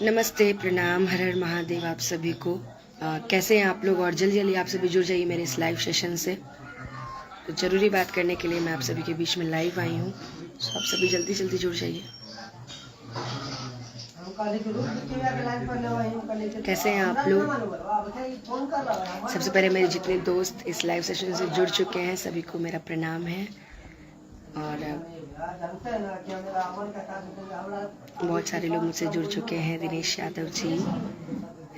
नमस्ते, प्रणाम, हर हर महादेव आप सभी को। कैसे हैं आप लोग? और जल्दी जल्दी आप सभी जुड़ जाइए मेरे इस लाइव सेशन से। तो ज़रूरी बात करने के लिए मैं आप सभी के बीच में लाइव आई हूँ, तो आप सभी जल्दी जल्दी जुड़ जाइए। कैसे हैं आप लोग? सबसे पहले मेरे जितने दोस्त इस लाइव सेशन से जुड़ चुके हैं सभी को मेरा प्रणाम है। और बहुत सारे लोग मुझसे जुड़ चुके हैं। दिनेश यादव जी,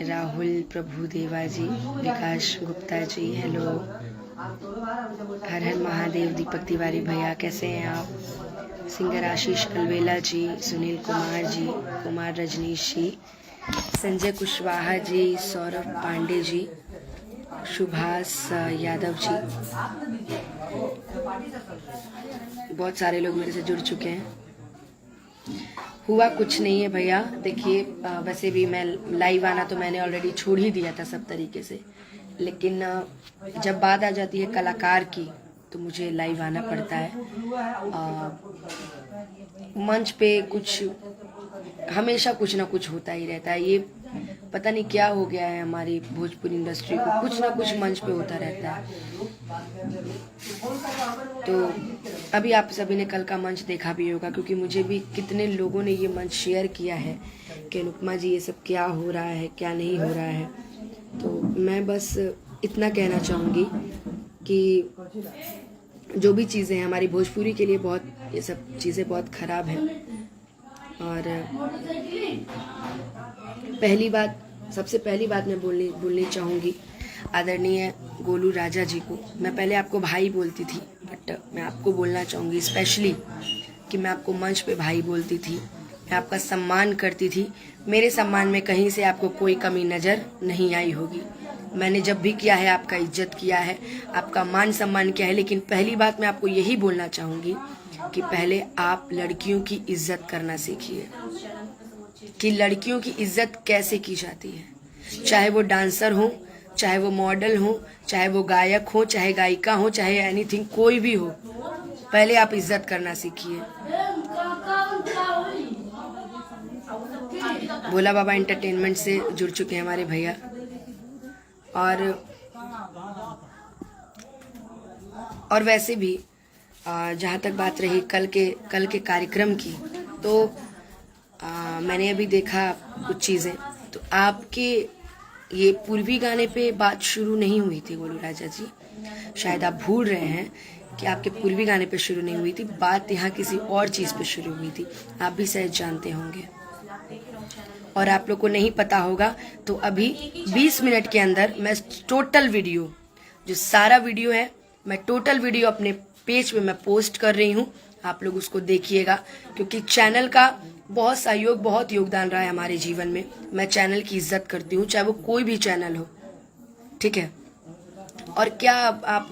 राहुल प्रभु देवा जी, विकास गुप्ता जी, हेलो, हर हर महादेव, दीपक तिवारी भैया कैसे हैं आप? सिंगर आशीष अलवेला जी, सुनील कुमार जी, कुमार रजनीश जी, संजय कुशवाहा जी, सौरभ पांडे जी, सुभाष यादव जी, बहुत सारे लोग मेरे से जुड़ चुके हैं। हुआ कुछ नहीं है भैया, देखिए वैसे भी मैं लाइव आना तो मैंने ऑलरेडी छोड़ ही दिया था सब तरीके से, लेकिन जब बात आ जाती है कलाकार की तो मुझे लाइव आना पड़ता है। मंच पे कुछ हमेशा कुछ ना कुछ होता ही रहता है। ये पता नहीं क्या हो गया है हमारी भोजपुरी इंडस्ट्री को, कुछ ना कुछ मंच पे होता रहता है। तो अभी आप सभी ने कल का मंच देखा भी होगा, क्योंकि मुझे भी कितने लोगों ने ये मंच शेयर किया है कि अनुपमा जी ये सब क्या हो रहा है, क्या नहीं हो रहा है। तो मैं बस इतना कहना चाहूँगी कि जो भी चीज़ें हैं हमारी भोजपुरी के लिए बहुत, ये सब चीज़ें बहुत ख़राब हैं। और सबसे पहली बात मैं बोलनी चाहूँगी आदरणीय गोलू राजा जी को। मैं पहले आपको भाई बोलती थी, बट मैं आपको बोलना चाहूँगी स्पेशली कि मैं आपको मंच पे भाई बोलती थी, मैं आपका सम्मान करती थी। मेरे सम्मान में कहीं से आपको कोई कमी नज़र नहीं आई होगी। मैंने जब भी किया है आपका इज्जत किया है, आपका मान सम्मान किया है। लेकिन पहली बात मैं आपको यही बोलना चाहूँगी कि पहले आप लड़कियों की इज्जत करना सीखिए कि लड़कियों की इज्जत कैसे की जाती है। चाहे वो डांसर हो, चाहे वो मॉडल हो, चाहे वो गायक हो, चाहे गायिका हो, चाहे एनीथिंग, कोई भी हो, पहले आप इज्जत करना सीखिए। भोला बाबा एंटरटेनमेंट से जुड़ चुके हैं हमारे भैया। और वैसे भी जहाँ तक बात रही कल के कार्यक्रम की, तो मैंने अभी देखा कुछ चीज़ें, तो आपके ये पूर्वी गाने पे बात शुरू नहीं हुई थी गोलू राजा जी। शायद आप भूल रहे हैं कि आपके पूर्वी गाने पे शुरू नहीं हुई थी बात, यहाँ किसी और चीज़ पे शुरू हुई थी। आप भी शायद जानते होंगे, और आप लोग को नहीं पता होगा तो अभी 20 मिनट के अंदर मैं टोटल वीडियो, जो सारा वीडियो है, मैं टोटल वीडियो अपने पेज पे मैं पोस्ट कर रही हूँ। आप लोग उसको देखिएगा, क्योंकि चैनल का बहुत सहयोग, बहुत योगदान रहा है हमारे जीवन में। मैं चैनल की इज्जत करती हूँ, चाहे वो कोई भी चैनल हो, ठीक है। और क्या आप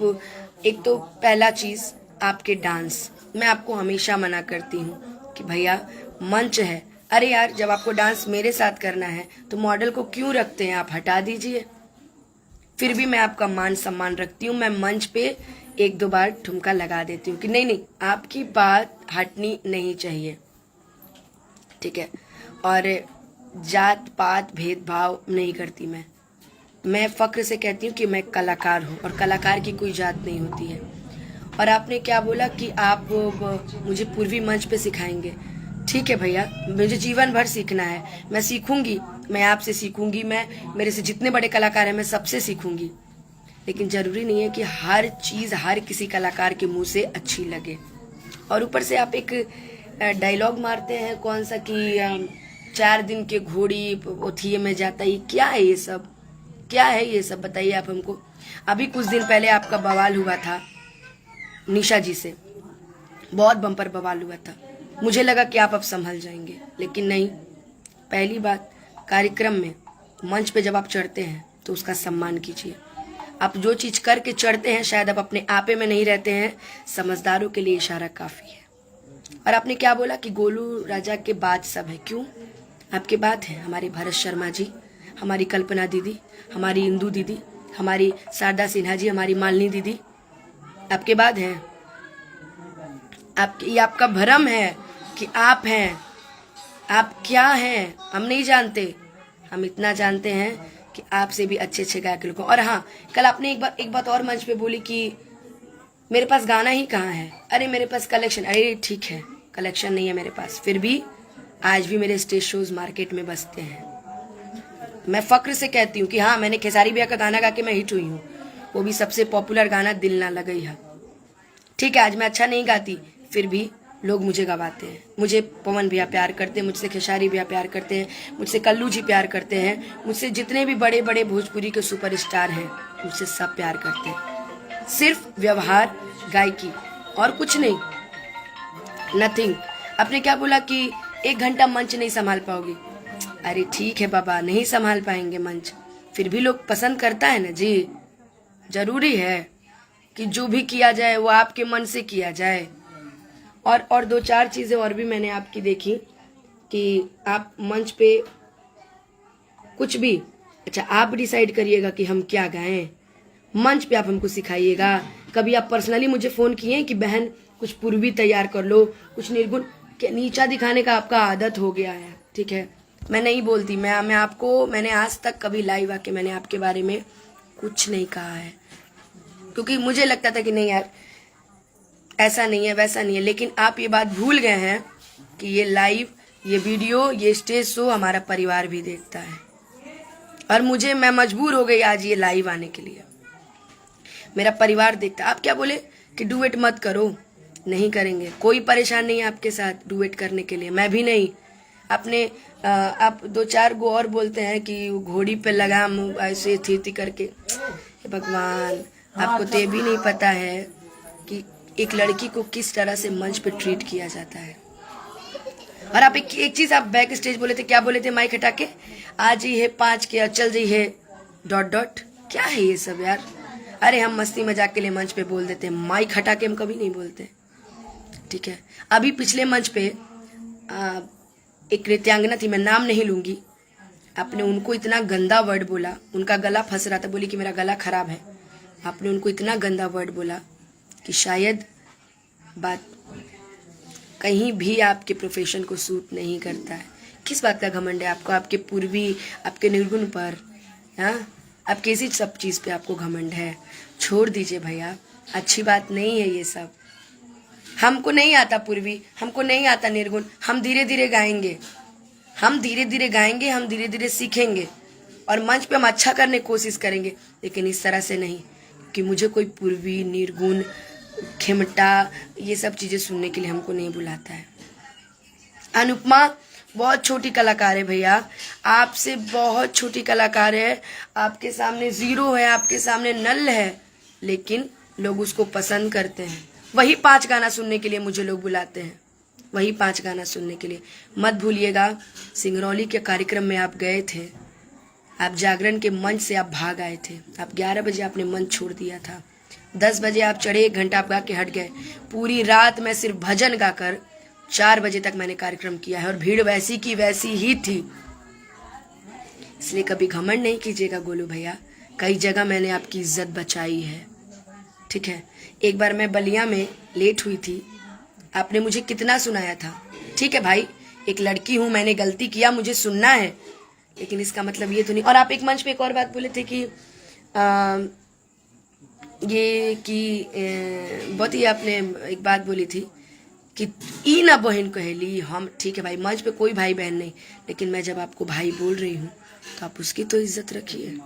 एक तो पहला चीज़ आपके डांस, मैं आपको हमेशा मना करती हूँ कि भैया मंच है, अरे यार जब आपको डांस मेरे साथ करना है तो मॉडल को क्यों रखते हैं, आप हटा दीजिए। फिर भी मैं आपका मान सम्मान रखती हूँ, मैं मंच पे एक दो बार ठुमका लगा देती हूँ कि नहीं, आपकी बात हटनी नहीं चाहिए, ठीक है। और जात पात भेदभाव नहीं करती मैं फक्र से कहती हूँ कि मैं कलाकार हूँ, और कलाकार की कोई जात नहीं होती है। और आपने क्या बोला कि आप मुझे पूर्वी मंच पे सिखाएंगे, ठीक है भैया, मुझे जीवन भर सीखना है, मैं सीखूंगी, मैं आपसे सीखूंगी, मैं मेरे से जितने बड़े कलाकार हैं मैं सबसे सीखूंगी। लेकिन ज़रूरी नहीं है कि हर चीज़ हर किसी कलाकार के मुंह से अच्छी लगे। और ऊपर से आप एक डायलॉग मारते हैं कौन सा कि 4 दिन के घोड़ी ओथिए में जाता ही, क्या है ये सब, क्या है ये सब, बताइए आप हमको। अभी कुछ दिन पहले आपका बवाल हुआ था निशा जी से, बहुत बम्पर बवाल हुआ था। मुझे लगा कि आप अब संभल जाएंगे, लेकिन नहीं। पहली बात, कार्यक्रम में मंच पे जब आप चढ़ते हैं तो उसका सम्मान कीजिए। आप जो चीज़ करके चढ़ते हैं, शायद आप अपने आपे में नहीं रहते हैं, समझदारों के लिए इशारा काफ़ी है। और आपने क्या बोला कि गोलू राजा के बाद सब है, क्यों? आपके बाद है हमारे भरत शर्मा जी, हमारी कल्पना दीदी, हमारी इंदू दीदी, हमारी शारदा सिन्हा जी, हमारी मालिनी दीदी, आपके बाद हैं। ये आपका भ्रम है कि आप हैं, आप क्या हैं हम नहीं जानते, हम इतना जानते हैं कि आपसे भी अच्छे अच्छे गायक लोग। और हाँ, कल आपने एक बात और मंच पे बोली कि मेरे पास गाना ही कहाँ है। अरे मेरे पास कलेक्शन, अरे ठीक है कलेक्शन नहीं है मेरे पास, फिर भी आज भी मेरे स्टेज शोज मार्केट में बजते हैं। मैं फक्र से कहती हूँ कि हाँ, मैंने खेसारी भैया का गाना गा के मैं हिट हुई हूँ, वो भी सबसे पॉपुलर गाना दिल ना लगई है। ठीक है, आज मैं अच्छा नहीं गाती, फिर भी लोग मुझे गवाते हैं। मुझे पवन भैया प्यार करते हैं, मुझसे खेसारी भैया प्यार करते हैं, मुझसे कल्लू जी प्यार करते हैं, मुझसे जितने भी बड़े बड़े भोजपुरी के सुपरस्टार हैं मुझसे सब प्यार करते हैं। सिर्फ व्यवहार, गायकी और कुछ नहीं, नथिंग। आपने क्या बोला कि 1 घंटा मंच नहीं संभाल पाओगी। अरे ठीक है बाबा, नहीं संभाल पाएंगे मंच, फिर भी लोग पसंद करता है ना जी। जरूरी है कि जो भी किया जाए वो आपके मन से किया जाए। और 2-4 चीजें और भी मैंने आपकी देखी कि आप मंच पे कुछ भी, अच्छा आप डिसाइड करिएगा कि हम क्या गाएं, मंच पे आप हमको सिखाइएगा। कभी आप पर्सनली मुझे फोन किए कि बहन कुछ पूर्वी तैयार कर लो, कुछ निर्गुण के नीचा दिखाने का आपका आदत हो गया है। ठीक है, मैं नहीं बोलती, मैंने आज तक कभी लाइव आके मैंने आपके बारे में कुछ नहीं कहा है, क्योंकि मुझे लगता था कि नहीं यार ऐसा नहीं है वैसा नहीं है। लेकिन आप ये बात भूल गए हैं कि ये लाइव, ये वीडियो, ये स्टेज शो हमारा परिवार भी देखता है, और मैं मजबूर हो गई आज ये लाइव आने के लिए। मेरा परिवार देखता है। आप क्या बोले कि डुएट मत करो, नहीं करेंगे, कोई परेशान नहीं है आपके साथ डुएट करने के लिए, मैं भी नहीं। आप 2-4 गो और बोलते हैं कि घोड़ी पे लगाम ऐसे थी करके। भगवान, आपको तो ये भी नहीं पता है कि एक लड़की को किस तरह से मंच पे ट्रीट किया जाता है। और आप एक चीज आप बैक स्टेज बोले थे, क्या बोले थे माइक हटा के, आज ही है 5 के चल जी है ... क्या है ये सब यार। अरे हम मस्ती मजाक के लिए मंच पे बोल देते हैं, माइक हटा के हम कभी नहीं बोलते। ठीक है, अभी पिछले मंच पे एक नृत्यांगना थी, मैं नाम नहीं लूंगी, आपने उनको इतना गंदा वर्ड बोला, उनका गला फंस रहा था, बोली कि मेरा गला खराब है। आपने उनको इतना गंदा वर्ड बोला कि शायद बात कहीं भी आपके प्रोफेशन को सूट नहीं करता है। किस बात का घमंड है आपको, आपके पूर्वी, आपके निर्गुण पर, हाँ, आप किसी सब चीज पे आपको घमंड है। छोड़ दीजिए भैया, अच्छी बात नहीं है ये सब। हमको नहीं आता पूर्वी, हमको नहीं आता निर्गुण, हम धीरे धीरे गाएंगे, हम धीरे धीरे गाएंगे, हम धीरे धीरे सीखेंगे और मंच पे हम अच्छा करने की कोशिश करेंगे, लेकिन इस तरह से नहीं कि मुझे कोई पूर्वी, निर्गुण, खेमटा, ये सब चीजें सुनने के लिए हमको नहीं बुलाता है। अनुपमा बहुत छोटी कलाकार है भैया, आपसे बहुत छोटी कलाकार है, आपके सामने जीरो है, आपके सामने नल है, लेकिन लोग उसको पसंद करते हैं। वही 5 गाना सुनने के लिए मुझे लोग बुलाते हैं, वही 5 गाना सुनने के लिए। मत भूलिएगा, सिंगरौली के कार्यक्रम में आप गए थे, आप जागरण के मंच से आप भाग आए थे, आप 11 बजे आपने मंच छोड़ दिया था, 10 बजे आप चढ़े, 1 घंटा आप गा के हट गए। पूरी रात मैं सिर्फ भजन गाकर 4 बजे तक मैंने कार्यक्रम किया है, और भीड़ वैसी की वैसी ही थी। इसलिए कभी घमंड नहीं कीजिएगा गोलू भैया, कई जगह मैंने आपकी इज्जत बचाई है। ठीक है, एक बार मैं बलिया में लेट हुई थी, आपने मुझे कितना सुनाया था। ठीक है भाई, एक लड़की हूं, मैंने गलती किया, मुझे सुनना है, लेकिन इसका मतलब ये तो नहीं। और आप एक मंच पे एक और बात बोले थे कि बहुत ही आपने एक बात बोली थी कि ई ना बहन कहेली हम। ठीक है भाई, मंच पे कोई भाई बहन नहीं, लेकिन मैं जब आपको भाई बोल रही हूँ तो आप उसकी तो इज्जत रखिए,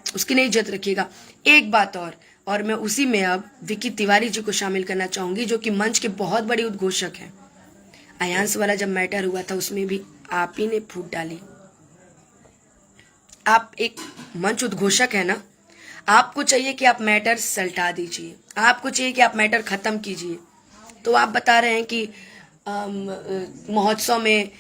उसकी नहीं इज्जत रखिएगा। एक बात और मैं उसी में अब विकी तिवारी जी को शामिल करना चाहूंगी, जो कि मंच के बहुत बड़ी उद्घोषक हैं। आयांश वाला जब मैटर हुआ था उसमें भी आप ही ने फूट डाली। आप एक मंच उद्घोषक है ना, आपको चाहिए कि आप मैटर सल्टा दीजिए, आपको चाहिए कि आप मैटर खत्म कीजिए। तो आप बता रहे हैं कि महोत्सव में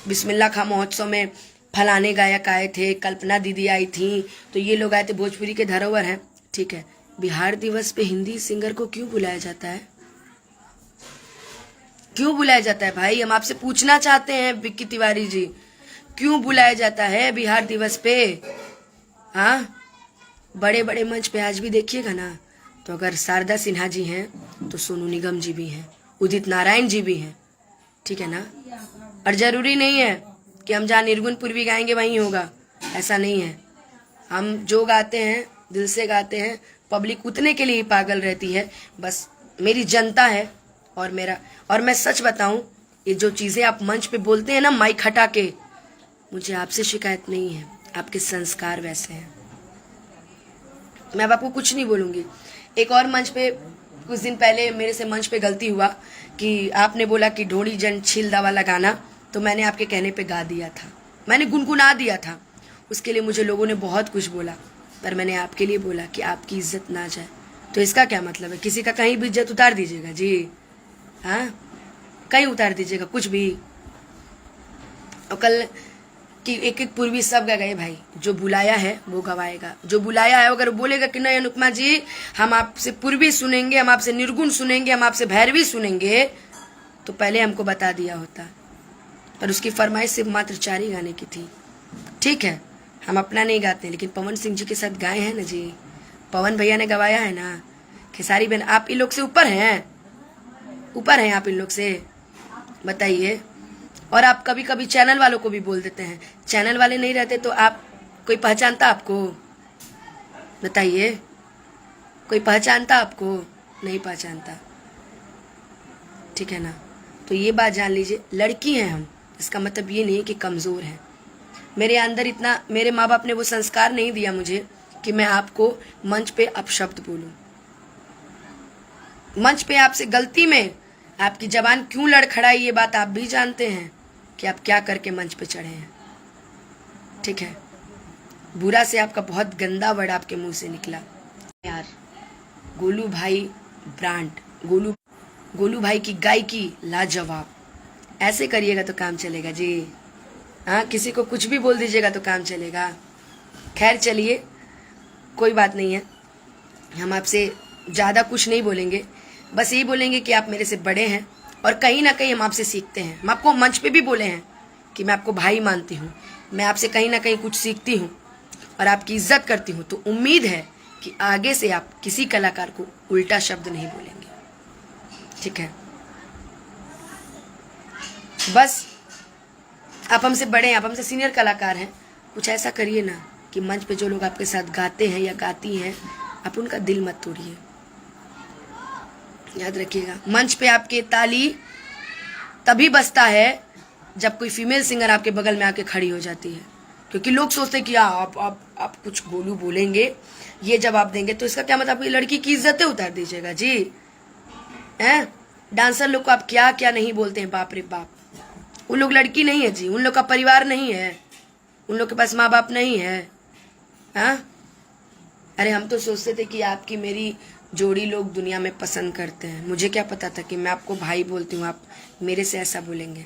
बिस्मिल्लाह खां महोत्सव में फलाने गायक आए थे, कल्पना दीदी आई थी, तो ये लोग आए थे, भोजपुरी के धरोहर हैं। ठीक है, बिहार दिवस पे हिंदी सिंगर को क्यों बुलाया जाता है, क्यों बुलाया जाता है भाई? हम आपसे पूछना चाहते हैं विक्की तिवारी जी, क्यों बुलाया जाता है बिहार दिवस पे? हाँ, बड़े बड़े मंच पे आज भी देखिएगा ना, तो अगर शारदा सिन्हा जी हैं तो सोनू निगम जी भी हैं, उदित नारायण जी भी हैं, ठीक है ना। और जरूरी नहीं है कि हम जहाँ निर्गुण पूर्वी गाएंगे वहीं होगा, ऐसा नहीं है। हम जो गाते हैं दिल से गाते हैं, पब्लिक उतने के लिए ही पागल रहती है, बस मेरी जनता है और मेरा। और मैं सच बताऊं, ये जो चीज़ें आप मंच पे बोलते हैं ना माइक हटा के, मुझे आपसे शिकायत नहीं है, आपके संस्कार वैसे हैं। मैं अब आपको कुछ नहीं बोलूँगी। एक और मंच पे कुछ दिन पहले मेरे से मंच पे गलती हुआ कि आपने बोला कि ढोड़ी जन छिलदा वाला गाना, तो मैंने आपके कहने पे गा दिया था, मैंने गुनगुना दिया था। उसके लिए मुझे लोगों ने बहुत कुछ बोला, पर मैंने आपके लिए बोला कि आपकी इज्जत ना जाए। तो इसका क्या मतलब है? किसी का कहीं भी इज्जत उतार दीजिएगा जी? हाँ, कहीं उतार दीजिएगा कुछ भी। और कल कि एक एक पूर्वी सब गा गए भाई, जो बुलाया है वो गवाएगा। जो बुलाया है अगर बोलेगा कि नहीं अनुपमा जी हम आपसे पूर्वी सुनेंगे, हम आपसे निर्गुण सुनेंगे, हम आपसे भैरवी सुनेंगे, तो पहले हमको बता दिया होता। पर उसकी फरमाइश सिर्फ मात्र 4 ही गाने की थी। ठीक है, हम अपना नहीं गाते, लेकिन पवन सिंह जी के साथ गाए हैं ना जी, पवन भैया ने गवाया है ना। खेसारी बहन, आप इन लोग से ऊपर हैं, ऊपर हैं आप इन लोग से, बताइए। और आप कभी कभी चैनल वालों को भी बोल देते हैं, चैनल वाले नहीं रहते तो आप कोई पहचानता आपको? बताइए, कोई पहचानता आपको? नहीं पहचानता, ठीक है ना। तो ये बात जान लीजिए, लड़की हैं हम, इसका मतलब ये नहीं कि कमज़ोर हैं। मेरे अंदर इतना, मेरे माँ बाप ने वो संस्कार नहीं दिया मुझे कि मैं आपको मंच पे अपशब्द बोलूं। मंच पे आपसे गलती में आपकी जबान क्यों लड़खड़ाई, ये बात आप भी जानते हैं कि आप क्या करके मंच पे चढ़े हैं, ठीक है। बुरा से आपका बहुत गंदा वर्ड आपके मुंह से निकला यार। गोलू भाई ब्रांड, गोलू भाई की गायकी लाजवाब। ऐसे करिएगा तो काम चलेगा जी। हाँ, किसी को कुछ भी बोल दीजिएगा तो काम चलेगा। खैर चलिए, कोई बात नहीं है, हम आपसे ज़्यादा कुछ नहीं बोलेंगे, बस यही बोलेंगे कि आप मेरे से बड़े हैं और कहीं ना कहीं हम आपसे सीखते हैं। हम आपको मंच पे भी बोले हैं कि मैं आपको भाई मानती हूँ, मैं आपसे कहीं ना कहीं कुछ सीखती हूँ और आपकी इज्जत करती हूँ। तो उम्मीद है कि आगे से आप किसी कलाकार को उल्टा शब्द नहीं बोलेंगे, ठीक है। बस आप हमसे बड़े हैं, आप हमसे सीनियर कलाकार हैं, कुछ ऐसा करिए ना कि मंच पे जो लोग आपके साथ गाते हैं या गाती हैं, आप उनका दिल मत तोड़िए। याद रखिएगा, मंच पे आपके ताली तभी बजता है जब कोई फीमेल सिंगर आपके बगल में आके खड़ी हो जाती है, क्योंकि लोग सोचते हैं कि आप कुछ गोलू बोलेंगे, ये जवाब देंगे, तो इसका क्या मतलब आपकी लड़की की इज्जतें उतार दीजिएगा जी? हैं, डांसर लोग को आप क्या क्या नहीं बोलते हैं, बाप रे बाप। उन लोग लड़की नहीं है जी, उन लोग का परिवार नहीं है, उन लोग के पास माँ बाप नहीं है। हाँ, अरे हम तो सोचते थे कि आपकी मेरी जोड़ी लोग दुनिया में पसंद करते हैं, मुझे क्या पता था कि मैं आपको भाई बोलती हूँ, आप मेरे से ऐसा बोलेंगे।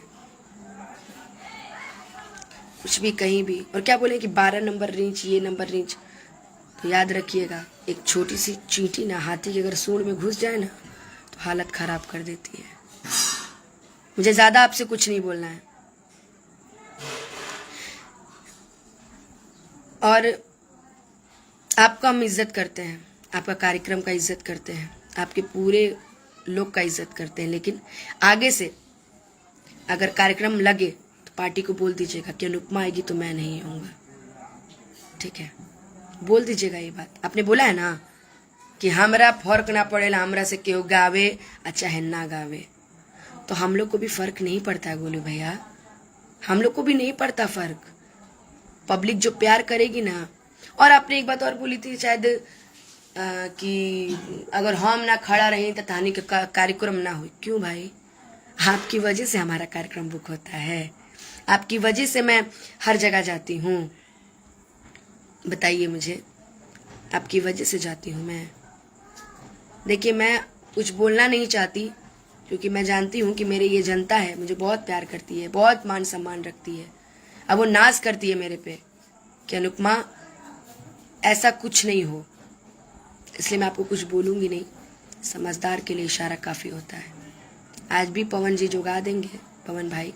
कुछ भी कहीं भी, और क्या बोले कि 12 नंबर रेंज, ये नंबर रेंज। तो याद रखिएगा, एक छोटी सी चींटी ना हाथी के अगर सूंड में घुस जाए ना तो हालत खराब कर देती है। मुझे ज़्यादा आपसे कुछ नहीं बोलना है। और आपका हम इज्जत करते हैं, आपका कार्यक्रम का इज्जत करते हैं, आपके पूरे लोग का इज्जत करते हैं, लेकिन आगे से अगर कार्यक्रम लगे तो पार्टी को बोल दीजिएगा कि अनुपमा आएगी तो मैं नहीं आऊँगा, ठीक है। बोल दीजिएगा ये बात। आपने बोला है ना कि हमरा फर्क ना पड़ेला, हमरा से केहू गावे चाहे ना गावे। तो हम लोग को भी फर्क नहीं पड़ता है गोलू भैया, हम लोग को भी नहीं पड़ता फर्क। पब्लिक जो प्यार करेगी ना। और आपने एक बात और बोली थी शायद कि अगर हम ना खड़ा रहें तो कहानी का कार्यक्रम ना हो। क्यों भाई? आपकी वजह से हमारा कार्यक्रम बुक होता है, आपकी वजह से मैं हर जगह जाती हूँ। बताइए मुझे, आपकी वजह से जाती हूँ मैं। देखिए, मैं कुछ बोलना नहीं चाहती क्योंकि मैं जानती हूँ कि मेरे ये जनता है, मुझे बहुत प्यार करती है, बहुत मान सम्मान रखती है। अब वो नाज करती है मेरे पे कि अनुपमा ऐसा कुछ नहीं हो, इसलिए मैं आपको कुछ बोलूँगी नहीं। समझदार के लिए इशारा काफ़ी होता है। आज भी पवन जी जो गा देंगे, पवन भाई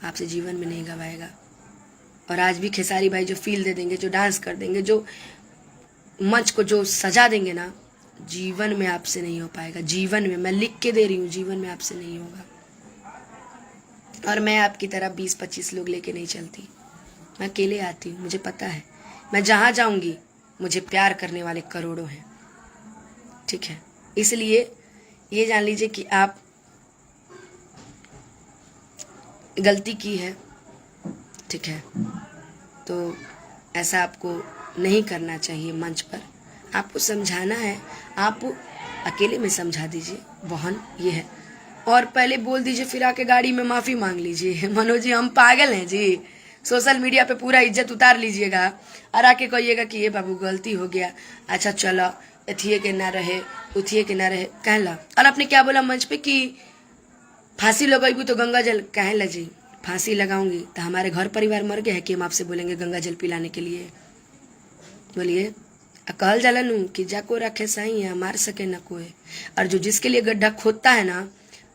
आपसे जीवन में नहीं गवाएगा। और आज भी खेसारी भाई जो फील दे देंगे, जो डांस कर देंगे, जो मंच को जो सजा देंगे ना, जीवन में आपसे नहीं हो पाएगा, जीवन में, मैं लिख के दे रही हूँ, जीवन में आपसे नहीं होगा। और मैं आपकी तरह 20-25 लोग लेके नहीं चलती, मैं अकेले आती हूँ। मुझे पता है मैं जहाँ जाऊँगी मुझे प्यार करने वाले करोड़ों हैं, ठीक है। इसलिए ये जान लीजिए कि आप गलती की है, ठीक है, तो ऐसा आपको नहीं करना चाहिए। मंच पर आपको समझाना है, आप अकेले में समझा दीजिए बहन ये है, और पहले बोल दीजिए, फिर आके गाड़ी में माफ़ी मांग लीजिए। मनोज जी हम पागल हैं जी, सोशल मीडिया पे पूरा इज्जत उतार लीजिएगा और आके कहिएगा कि ये बाबू गलती हो गया, अच्छा चलो एथिए के ना रहे उथिए के ना रहे कहला। और आपने क्या बोला मंच पे कि फांसी लगाई तो गंगा जल कहला जी, फांसी लगाऊंगी तो हमारे घर परिवार मर गया है कि हम आपसे बोलेंगे गंगा जल पिलाने के लिए? बोलिए। कहल जाला नू कि जाको रखे सही है मार सके न कोई। और जो जिसके लिए गड्ढा खोदता है ना,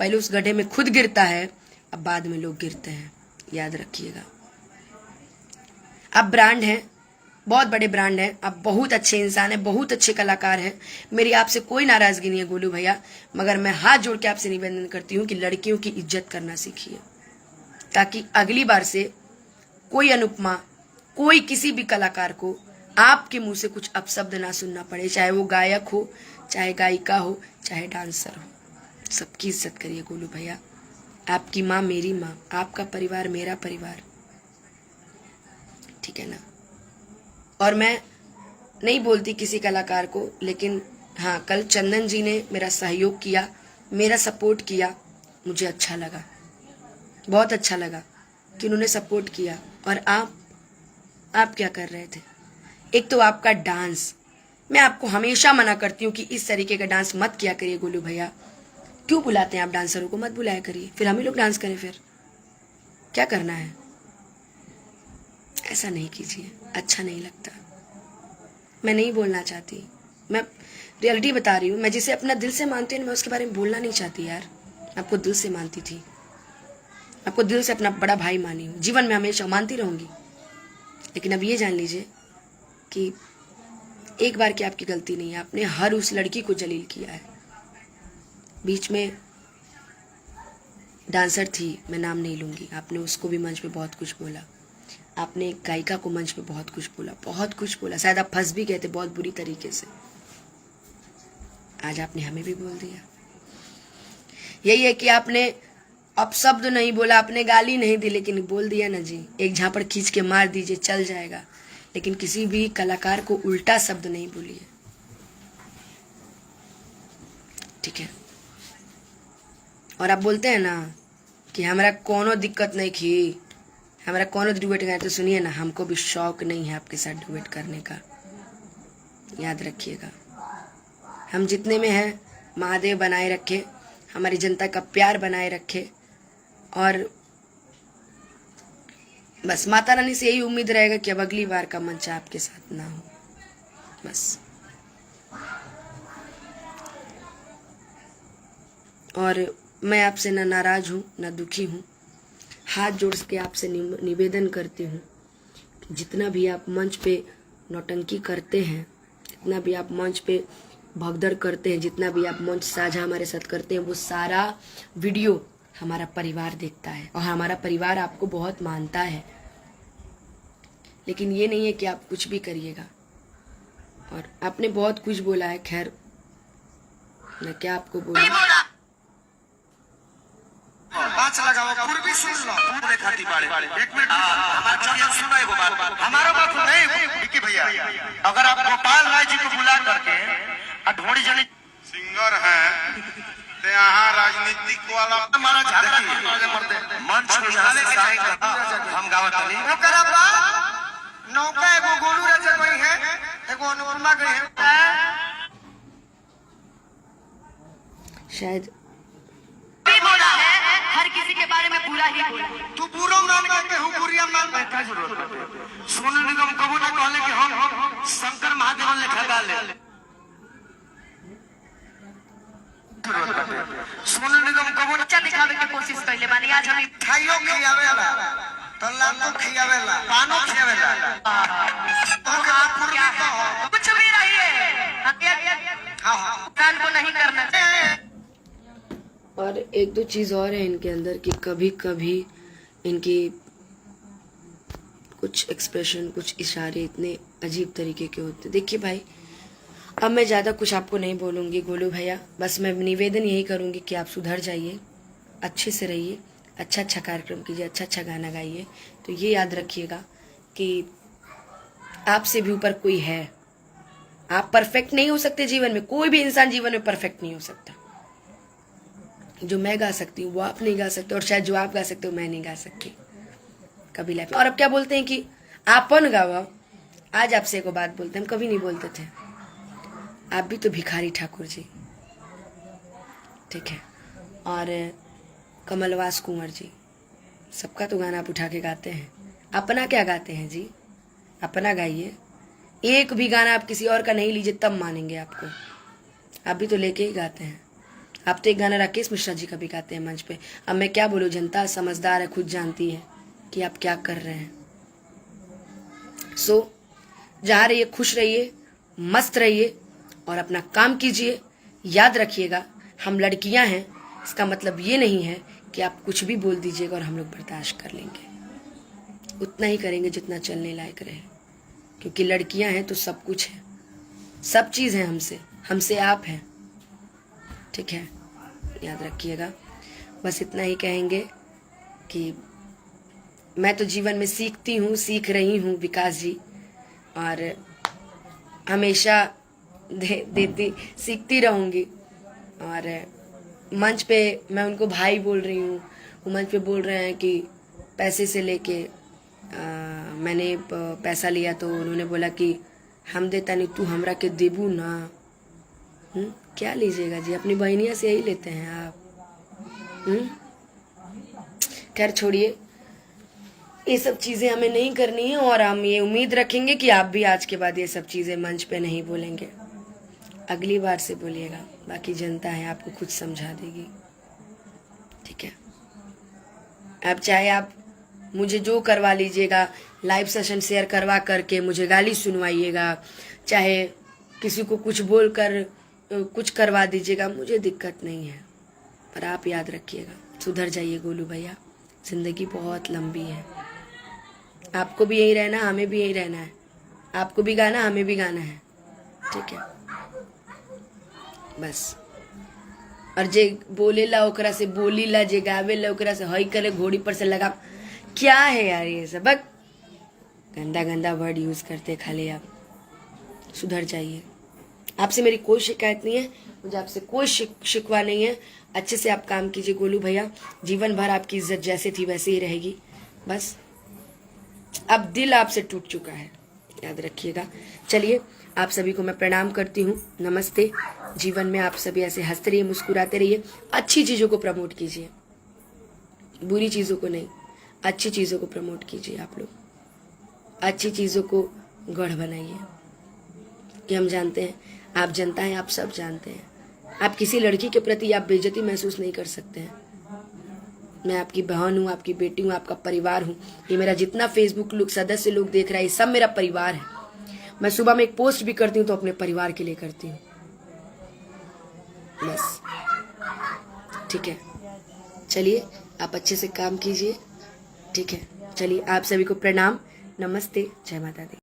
पहले उस गड्ढे में खुद गिरता है, अब बाद में लोग गिरते हैं, याद रखिएगा। आप ब्रांड हैं, बहुत बड़े ब्रांड हैं, आप बहुत अच्छे इंसान हैं, बहुत अच्छे कलाकार हैं। मेरी आपसे कोई नाराजगी नहीं है गोलू भैया, मगर मैं हाथ जोड़ के आपसे निवेदन करती हूँ कि लड़कियों की इज्जत करना सीखिए, ताकि अगली बार से कोई अनुपमा, कोई किसी भी कलाकार को आपके मुंह से कुछ अपशब्द ना सुनना पड़े, चाहे वो गायक हो, चाहे गायिका हो, चाहे डांसर हो। सबकी इज्जत करिए गोलू भैया। आपकी माँ मेरी माँ, आपका परिवार मेरा परिवार, ठीक है ना। और मैं नहीं बोलती किसी कलाकार को, लेकिन हाँ कल चंदन जी ने मेरा सहयोग किया, मेरा सपोर्ट किया, मुझे अच्छा लगा, बहुत अच्छा लगा कि उन्होंने सपोर्ट किया। और आप क्या कर रहे थे? एक तो आपका डांस, मैं आपको हमेशा मना करती हूँ कि इस तरीके का डांस मत किया करिए गोलू भैया। क्यों बुलाते हैं आप डांसरों को? मत बुलाया करिए, फिर हम ही लोग डांस करें, फिर क्या करना है? ऐसा नहीं कीजिए, अच्छा नहीं लगता। मैं नहीं बोलना चाहती, मैं रियलिटी बता रही हूँ। मैं जिसे अपना दिल से मानती हूँ मैं उसके बारे में बोलना नहीं चाहती यार। आपको दिल से मानती थी, आपको दिल से अपना बड़ा भाई मानी हूँ, जीवन में हमेशा मानती रहूंगी। लेकिन अब ये जान लीजिए कि एक बार की आपकी गलती नहीं है, आपने हर उस लड़की को जलील किया है। बीच में डांसर थी, मैं नाम नहीं लूंगी, आपने उसको भी मंच पे बहुत कुछ बोला, आपने एक गायिका को मंच पे बहुत कुछ बोला, बहुत कुछ बोला, शायद आप फंस भी गए थे बहुत बुरी तरीके से। आज आपने हमें भी बोल दिया। यही है कि आपने अपशब्द नहीं बोला, आपने गाली नहीं दी, लेकिन बोल दिया ना जी। एक झापड़ खींच के मार दीजिए चल जाएगा, लेकिन किसी भी कलाकार को उल्टा शब्द नहीं बोलिए, ठीक है। और आप बोलते हैं ना कि हमारा कोनो दिक्कत नहीं थी, हमारा कोनो डुएट गाए, तो सुनिए ना, हमको भी शौक नहीं है आपके साथ डुएट करने का, याद रखिएगा। हम जितने में हैं महादेव बनाए रखे, हमारी जनता का प्यार बनाए रखे, और बस माता रानी से यही उम्मीद रहेगा कि अब अगली बार का मंच आपके साथ ना हो, बस। और मैं आपसे ना नाराज हूँ ना दुखी हूँ, हाथ जोड़ के आपसे निवेदन करती हूँ कि जितना भी आप मंच पे नौटंकी करते हैं, जितना भी आप मंच पे भगदड़ करते हैं, जितना भी आप मंच साझा हमारे साथ करते हैं, वो सारा वीडियो हमारा परिवार देखता है और हमारा परिवार आपको बहुत मानता है। लेकिन ये नहीं है कि आप कुछ भी करिएगा। और आपने बहुत कुछ बोला है, खैर मैं क्या आपको बोलूं। पांच लगाओ, पूर्वी सुन लो, पूरे खाती बाड़े। एक मिनट हमारा चौकिया सुनो एगो बात, हमारा बात नहीं विकी भैया, अगर आप गोपाल राय जी को बुला करके ढोड़ी जनी सिंगर हैं, तो यहाँ राजनीतिक वाला हमारा झगड़ा मंच में यहाँ से साई हम गावत नहीं। ओकरा बाद नौका एगो गोलू राजा कोई है, एगो अनुपमा गई है, शायद बोला है हर किसी के बारे में बुरा ही बोला। तू बुरा मान के हूँ बुरिया मान के क्या जरूरत है? सोनू निगम कबू ना कहले कि हम शंकर महादेव लेखा गा ले। सोनू निगम कबू बच्चा दिखावे की कोशिश कैले बानी, आज हम खाइयो खियावेला, तल्ला खियावेला, पानो खियावेला, तो आप क्या कुछ भी रही है। इंसान को नहीं करना चाहिए। और एक दो चीज़ और है इनके अंदर कि कभी कभी इनकी कुछ एक्सप्रेशन, कुछ इशारे इतने अजीब तरीके के होते। देखिए भाई, अब मैं ज़्यादा कुछ आपको नहीं बोलूँगी गोलू भैया, बस मैं निवेदन यही करूँगी कि आप सुधर जाइए, अच्छे से रहिए, अच्छा अच्छा कार्यक्रम कीजिए, अच्छा अच्छा गाना गाइए। तो ये याद रखिएगा कि आपसे भी ऊपर कोई है। आप परफेक्ट नहीं हो सकते जीवन में, कोई भी इंसान जीवन में परफेक्ट नहीं हो सकता। जो मैं गा सकती हूँ वो आप नहीं गा सकते, और शायद जो आप गा सकते हो मैं नहीं गा सकती कभी लाइफ में। और अब क्या बोलते हैं कि आपन गावा। आज आपसे एक बात बोलते हैं, हम कभी नहीं बोलते थे। आप भी तो भिखारी ठाकुर जी, ठीक है, और कमलवास कुंवर जी, सबका तो गाना आप उठा के गाते हैं। अपना क्या गाते हैं जी? अपना गाइए। एक भी गाना आप किसी और का नहीं लीजिए तब मानेंगे आपको। आप भी तो लेके ही गाते हैं। आप तो एक गाना राकेश मिश्रा जी का भी गाते हैं मंच पे। अब मैं क्या बोलूं, जनता समझदार है, खुद जानती है कि आप क्या कर रहे हैं। सो जहाँ रहिए खुश रहिए, मस्त रहिए और अपना काम कीजिए। याद रखिएगा, हम लड़कियां हैं, इसका मतलब ये नहीं है कि आप कुछ भी बोल दीजिएगा और हम लोग बर्दाश्त कर लेंगे। उतना ही करेंगे जितना चलने लायक रहे, क्योंकि लड़कियां हैं तो सब कुछ है, सब चीज़ है हमसे आप हैं, ठीक है। याद रखिएगा, बस इतना ही कहेंगे कि मैं तो जीवन में सीखती हूँ, सीख रही हूँ विकास जी, और हमेशा देती सीखती रहूँगी। और मंच पे मैं उनको भाई बोल रही हूँ, वो मंच पे बोल रहे हैं कि पैसे से लेके मैंने पैसा लिया तो उन्होंने बोला कि हम देता नहीं, तू हमरा के देबू ना। क्या लीजिएगा जी, अपनी बहनिया से यही लेते हैं आप। खैर छोड़िए, ये सब चीज़ें हमें नहीं करनी है, और हम ये उम्मीद रखेंगे कि आप भी आज के बाद ये सब चीज़ें मंच पे नहीं बोलेंगे। अगली बार से बोलिएगा, बाकी जनता है आपको खुद समझा देगी, ठीक है। अब चाहे आप मुझे जो करवा लीजिएगा, लाइव सेशन शेयर करवा करके मुझे गाली सुनवाइएगा, चाहे किसी को कुछ बोल कर कुछ करवा दीजिएगा, मुझे दिक्कत नहीं है। पर आप याद रखिएगा, सुधर जाइए गोलू भैया, जिंदगी बहुत लंबी है। आपको भी यही रहना, हमें भी यही रहना है। आपको भी गाना, हमें भी गाना है, ठीक है। बस, और जे बोलेला ओकरा से बोलीला, जे गावेला ओकरा से हई करे, घोड़ी पर से लगा। क्या है यार ये सब, गंदा गंदा वर्ड यूज करते खाली आप। सुधर जाइए। आपसे मेरी कोई शिकायत नहीं है, मुझे आपसे कोई शिकवा नहीं है। अच्छे से आप काम कीजिए गोलू भैया, जीवन भर आपकी इज्जत जैसे थी वैसे ही रहेगी। बस अब दिल आपसे टूट चुका है, याद रखिएगा। चलिए, आप सभी को मैं प्रणाम करती हूँ, नमस्ते। जीवन में आप सभी ऐसे हंसते रहिए, मुस्कुराते रहिए, अच्छी चीज़ों को प्रमोट कीजिए, बुरी चीज़ों को नहीं, अच्छी चीज़ों को प्रमोट कीजिए। आप लोग अच्छी चीज़ों को गढ़ बनाइए, कि हम जानते हैं आप जनता हैं, आप सब जानते हैं। आप किसी लड़की के प्रति आप बेइज्जती महसूस नहीं कर सकते हैं। मैं आपकी बहन हूँ, आपकी बेटी हूँ, आपका परिवार हूँ। ये मेरा जितना फेसबुक लोग सदस्य लोग देख रहा है, ये सब मेरा परिवार है। मैं सुबह में एक पोस्ट भी करती हूँ तो अपने परिवार के लिए करती हूँ, बस, ठीक है। चलिए, आप अच्छे से काम कीजिए, ठीक है। चलिए, आप सभी को प्रणाम, नमस्ते, जय माता दी।